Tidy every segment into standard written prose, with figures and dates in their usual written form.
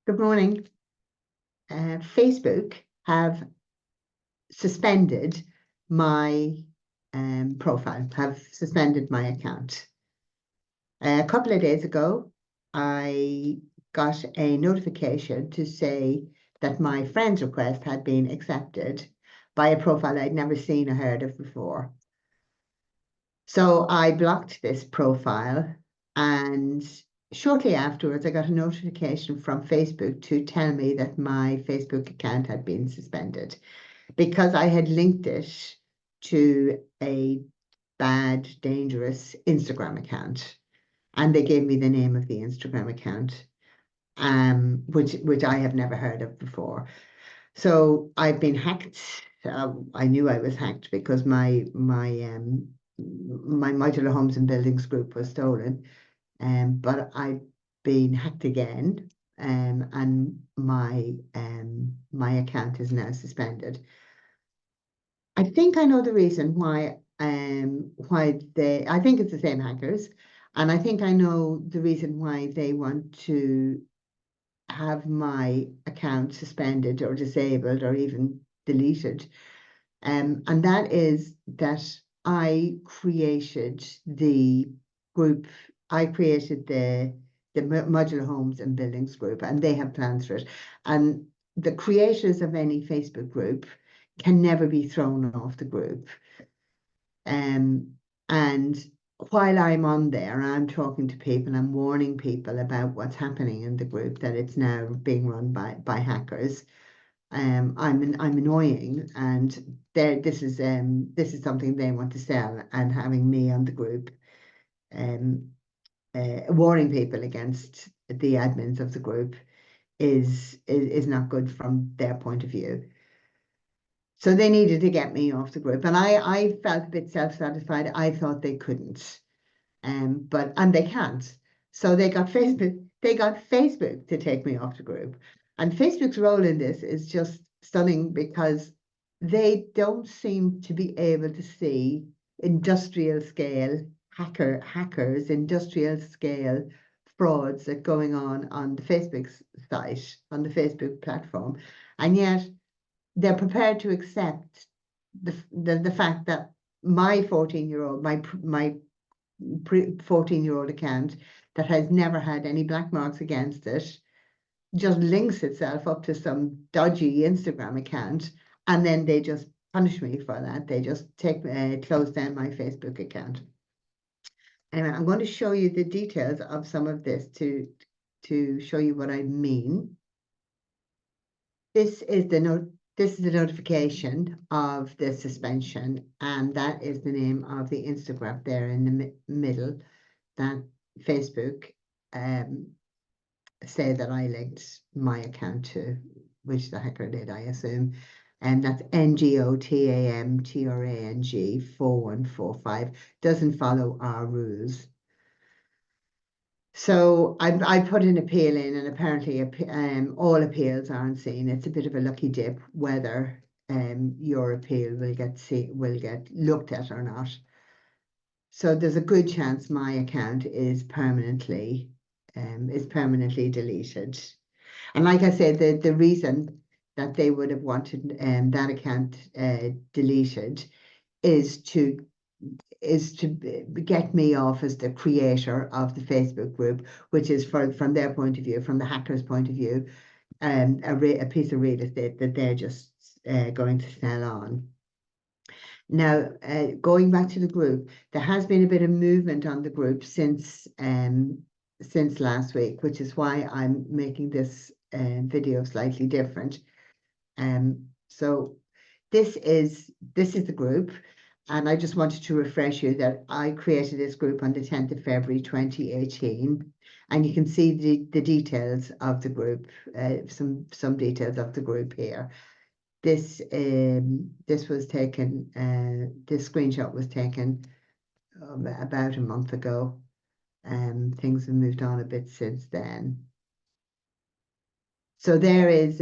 Good morning. Facebook have suspended my profile, have suspended my account. A couple of days ago, I got a notification to say that my friend's request had been accepted by a profile I'd never seen or heard of before. So I blocked this profile, and shortly afterwards, I got a notification from Facebook to tell me that my Facebook account had been suspended because I had linked it to a bad, dangerous Instagram account. And they gave me the name of the Instagram account, which I have never heard of before. So I've been hacked. I knew I was hacked because my modular homes and buildings group was stolen, but I've been hacked again, and my account is now suspended. I think I know the reason why I think it's the same hackers, and I think I know the reason why they want to have my account suspended or disabled or even deleted. And that is that I created the group, I created the modular homes and buildings group, and they have plans for it. And the creators of any Facebook group can never be thrown off the group. And while I'm on there, I'm talking to people, I'm warning people about what's happening in the group, that it's now being run by hackers. I'm annoying, and this is something they want to sell, and having me on the group, warning people against the admins of the group is not good from their point of view. So they needed to get me off the group, and I felt a bit self-satisfied. I thought they couldn't, and they can't. So they got Facebook to take me off the group. And Facebook's role in this is just stunning because they don't seem to be able to see industrial scale hackers, industrial scale frauds that are going on the Facebook site, on the Facebook platform. And yet they're prepared to accept the fact that my 14-year-old, my 14-year-old account that has never had any black marks against it just links itself up to some dodgy Instagram account, and then they just punish me for that. They just close down my Facebook account. Anyway, I'm going to show you the details of some of this to show you what I mean. This is the notification of the suspension, and that is the name of the Instagram there in the middle that Facebook say that I linked my account to, which the hacker did, I assume. And that's NGOTAMTRANG 4145. Doesn't follow our rules. So I put an appeal in, and apparently all appeals aren't seen. It's a bit of a lucky dip whether your appeal will get looked at or not. So there's a good chance my account is permanently deleted. And like I said, the reason that they would have wanted that account deleted is to get me off as the creator of the Facebook group, which is from their point of view, from the hackers' point of view, a piece of real estate that they're just going to sell on. Now, going back to the group, there has been a bit of movement on the group since last week, which is why I'm making this video slightly different. So this is the group, and I just wanted to refresh you that I created this group on the 10th of February 2018, and you can see the details of the group, some details of the group here. This was taken, this screenshot was taken about a month ago. Things have moved on a bit since then. So there is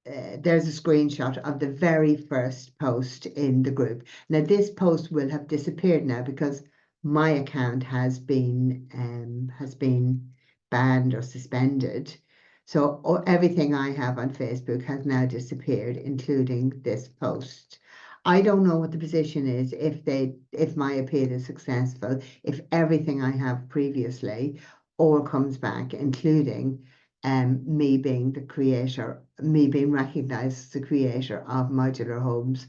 there's a screenshot of the very first post in the group. Now this post will have disappeared now because my account has been banned or suspended. So everything I have on Facebook has now disappeared, including this post. I don't know what the position is if my appeal is successful, if everything I have previously all comes back, including me being the creator, me being recognized as the creator of modular homes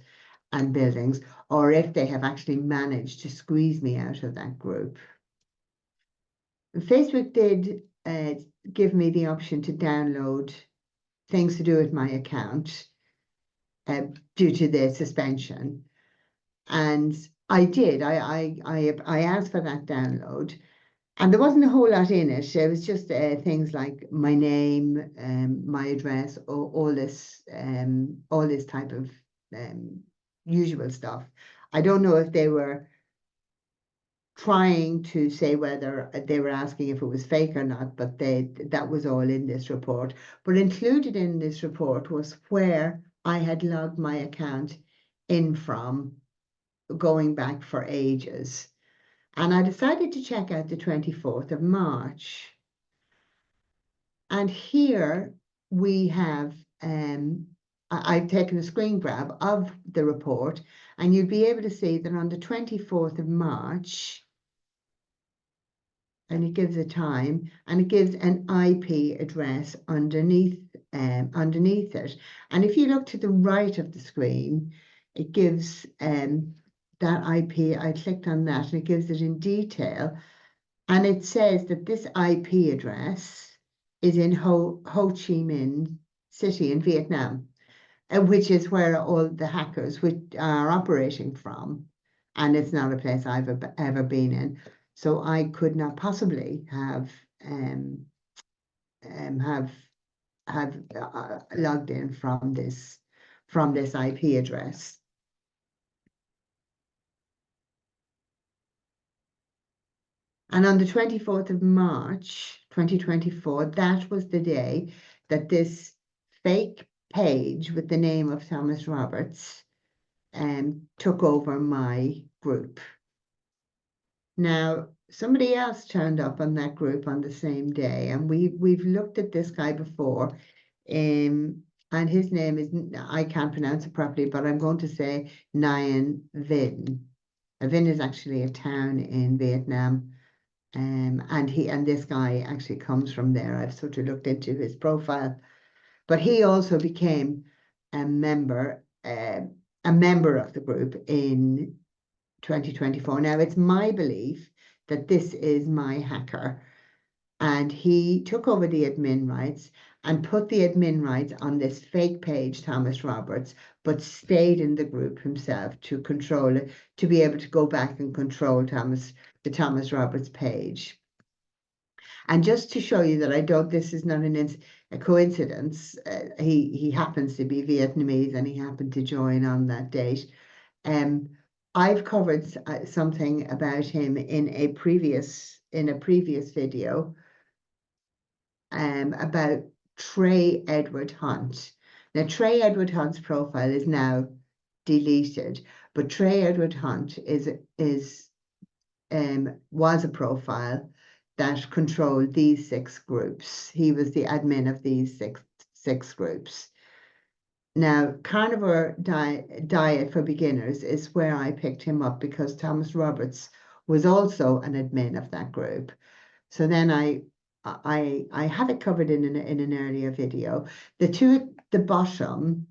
and buildings, or if they have actually managed to squeeze me out of that group. Facebook did give me the option to download things to do with my account due to the suspension. And I did. I asked for that download, and there wasn't a whole lot in it. It was just things like my name, my address, all this type of usual stuff. I don't know if they were trying to say whether they were asking if it was fake or not, but that was all in this report. But included in this report was where I had logged my account in from, going back for ages. And I decided to check out the 24th of March. And here we have, I've taken a screen grab of the report, and you'll be able to see that on the 24th of March, and it gives a time, and it gives an IP address underneath it. And if you look to the right of the screen, it gives that IP. I clicked on that, and it gives it in detail. And it says that this IP address is in Ho Chi Minh City in Vietnam, which is where all the hackers are operating from. And it's not a place I've ever been in. So I could not possibly have logged in from this IP address. And on the 24th of March, 2024, that was the day that this fake page with the name of Thomas Roberts took over my group. Now, somebody else turned up on that group on the same day, and we've looked at this guy before, and his name is, I can't pronounce it properly, but I'm going to say Nguyen Vinh. Vinh is actually a town in Vietnam. And this guy actually comes from there. I've sort of looked into his profile, but he also became a member of the group in 2024. Now, it's my belief that this is my hacker, and he took over the admin rights and put the admin rights on this fake page, Thomas Roberts, but stayed in the group himself to control it, to be able to go back and control the Thomas Roberts page. And just to show you that this is not a coincidence, he happens to be Vietnamese and he happened to join on that date. I've covered something about him in a previous video about Trey Edward Hunt. Now, Trey Edward Hunt's profile is now deleted, but Trey Edward Hunt was a profile that controlled these 6 groups. He was the admin of these six groups. Now, Carnivore Diet for Beginners is where I picked him up because Thomas Roberts was also an admin of that group. So then I have it covered in an earlier video. The two at the bottom,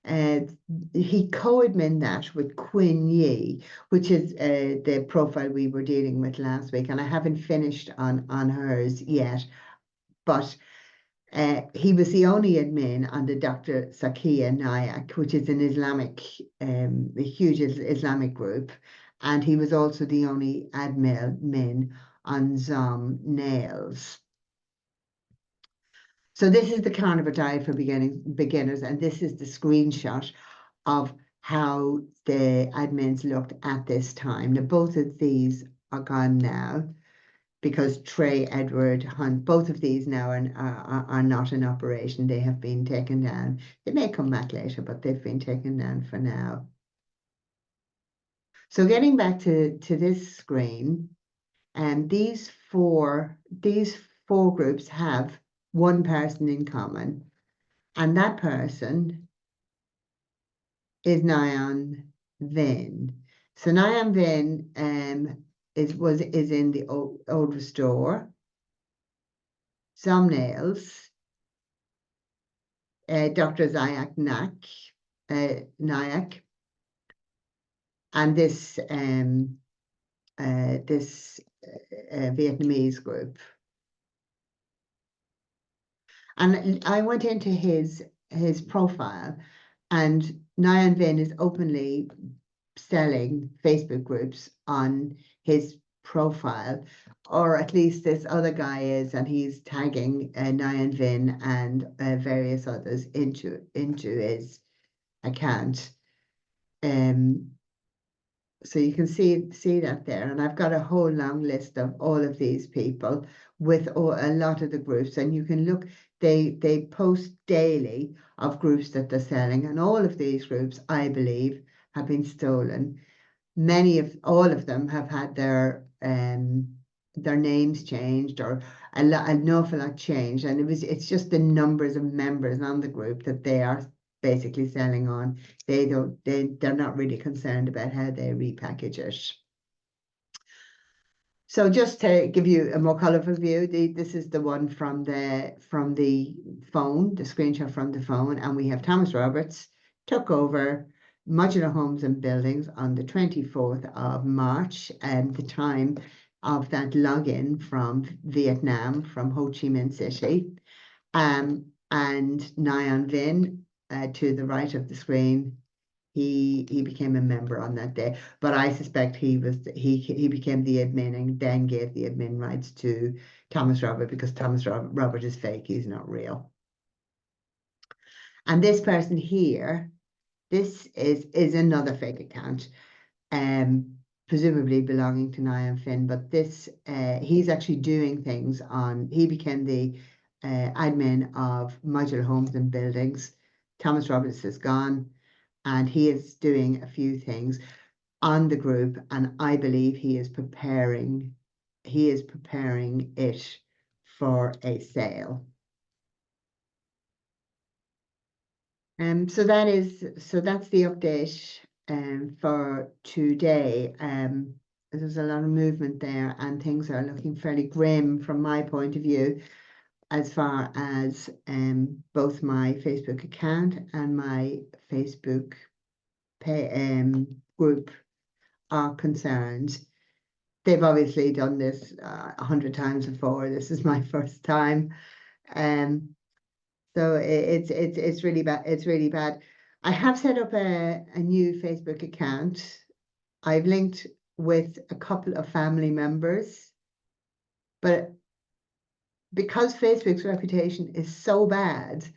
he co-admin that with Quinn Yee, which is the profile we were dealing with last week, and I haven't finished on hers yet, but he was the only admin on the Dr. Zakia Nayak, which is an a huge Islamic group, and he was also the only admin on Zom Nails. So this is the Carnivore Diet for beginners, and this is the screenshot of how the admins looked at this time. Now, both of these are gone now because Trey Edward Hunt, both of these now are not in operation. They have been taken down. They may come back later, but they've been taken down for now. So getting back to this screen, and these four groups have one person in common, and that person is Nyan Vin. So Nyan Vin is in the old restore, some nails, Dr. Nayak, and this Vietnamese group. And I went into his profile, and Nyan Vin is openly selling Facebook groups on his profile, or at least this other guy is, and he's tagging Nyan Vin and various others into his account. So you can see that there, and I've got a whole long list of all of these people with a lot of the groups, and you can look. They post daily of groups that they're selling, and all of these groups, I believe, have been stolen. All of them have had their names changed, or an awful lot changed, and it's just the numbers of members on the group that they are basically selling on. They're not really concerned about how they repackage it. So just to give you a more colorful view, this is the one from the phone, the screenshot from the phone, and we have Thomas Roberts took over Modular Homes and Buildings on the 24th of March, and the time of that login from Vietnam, from Ho Chi Minh City. And Nyan Vin, to the right of the screen, he became a member on that day. But I suspect he became the admin and then gave the admin rights to Thomas Robert, because Thomas Robert is fake. He's not real. And this person here, this is another fake account, presumably belonging to Nyan Vin, but this he's actually doing things on. He became the admin of Modular Homes and Buildings. Thomas Roberts is gone, and he is doing a few things on the group, and I believe he is preparing it for a sale. So that's the update for today. There's a lot of movement there, and things are looking fairly grim from my point of view, as far as both my Facebook account and my Facebook group are concerned. They've obviously done this 100 times before. This is my first time. So it's really bad. It's really bad. I have set up a new Facebook account. I've linked with a couple of family members, but because Facebook's reputation is so bad,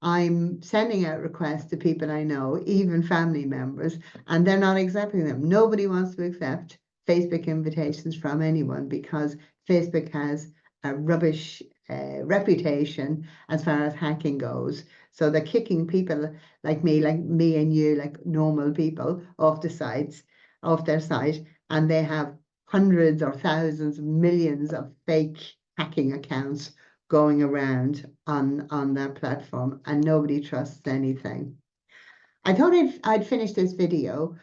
I'm sending out requests to people I know, even family members, and they're not accepting them. Nobody wants to accept Facebook invitations from anyone, because Facebook has a rubbish reputation as far as hacking goes. So they're kicking people like me and you, like normal people, off their site, and they have hundreds or thousands, millions of fake hacking accounts going around on their platform, and nobody trusts anything. I thought I'd finish this video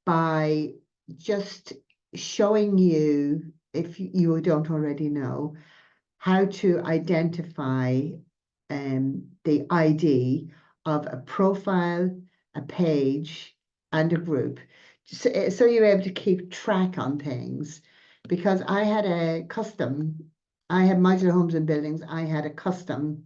by just showing you, if you don't already know, how to identify the ID of a profile, a page, and a group, so you're able to keep track on things. Because I had Modular Homes and Buildings, I had a custom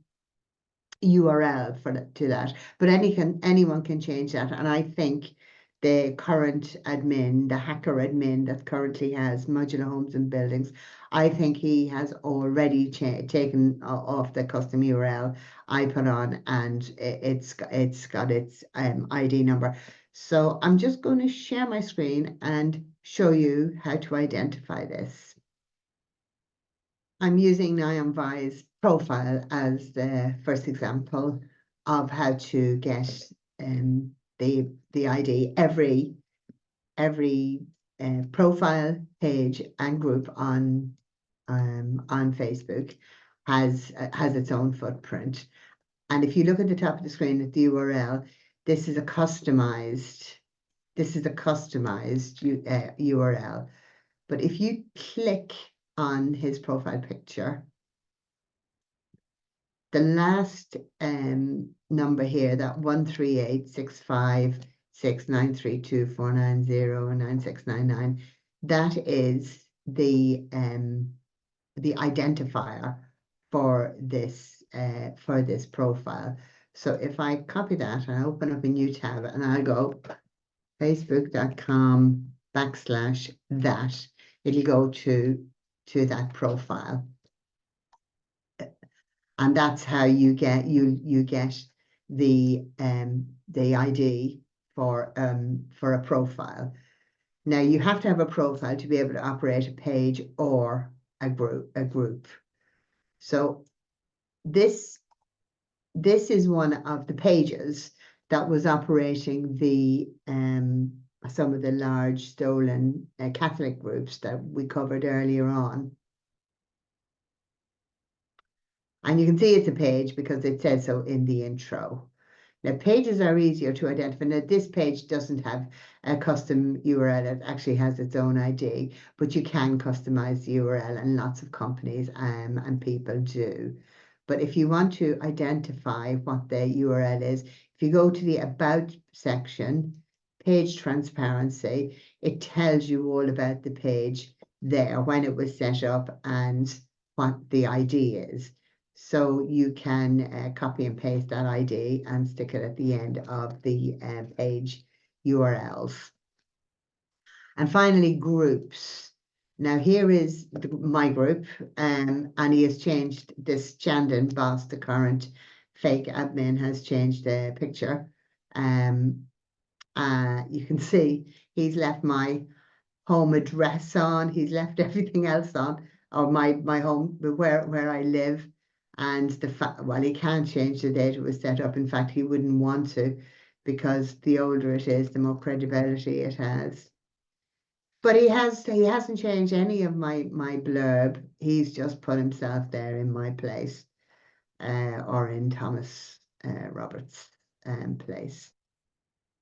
URL to that, but anyone can change that. And I think the current admin, the hacker admin that currently has Modular Homes and Buildings, I think he has already taken off the custom URL I put on, and it's got its ID number. So I'm just going to share my screen and show you how to identify this. I'm using Nyan Vai's profile as the first example of how to get the ID. Every profile, page, and group on Facebook has its own footprint. And if you look at the top of the screen at the URL, this is a customized URL. But if you click on his profile picture, the last number here, that 13865693249096999, that is the identifier for this profile. So if I copy that and I open up a new tab and I'll go facebook.com/that, it'll go to that profile. And that's how you get the ID for a profile. Now you have to have a profile to be able to operate a page or a group. So this is one of the pages that was operating the some of the large stolen Catholic groups that we covered earlier on. And you can see it's a page because it says so in the intro. Now, pages are easier to identify. Now, this page doesn't have a custom URL. It actually has its own ID, but you can customize the URL, and lots of companies and people do. But if you want to identify what the URL is, if you go to the About section, page transparency, it tells you all about the page there, when it was set up and what the ID is. So you can copy and paste that ID and stick it at the end of the page URLs. And finally, groups. Now here is my group, and he has changed this Chandon boss, the current fake admin, has changed the picture. You can see he's left my home address on, he's left everything else on, or my home, where I live. And the fact, well, he can't change the date it was set up. In fact, he wouldn't want to, because the older it is, the more credibility it has. But he hasn't changed any of my blurb. He's just put himself there in my place, or in Thomas Roberts' place.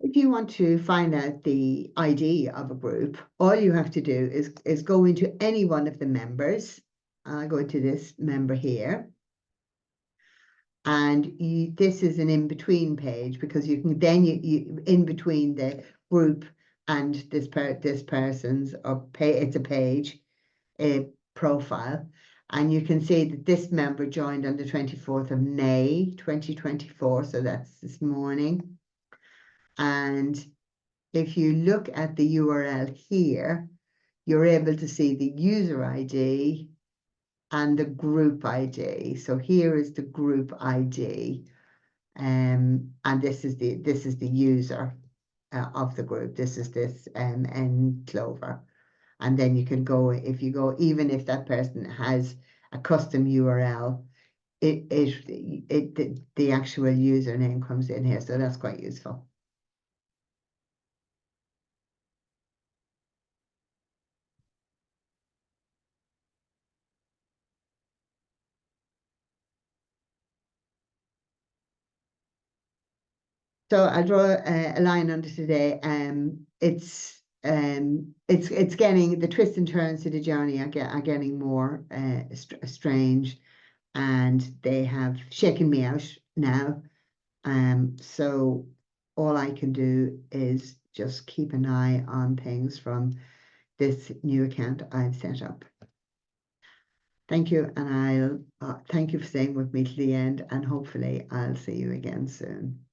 If you want to find out the ID of a group, all you have to do is go into any one of the members. I'll go into this member here. And this is an in-between page, because you can then you in between the group and this person's, or it's a page, a profile, and you can see that this member joined on the 24th of May 2024, so that's this morning. And if you look at the URL here, you're able to see the user ID and the group ID. So here is the group ID, and this is the user of the group. This is this N Clover, and then you can go, if you go, even if that person has a custom URL, the actual username comes in here, so that's quite useful. So I draw a line under today. It's getting, the twists and turns to the journey are getting more strange, and they have shaken me out now. So all I can do is just keep an eye on things from this new account I've set up. Thank you, and I'll thank you for staying with me to the end, and hopefully I'll see you again soon.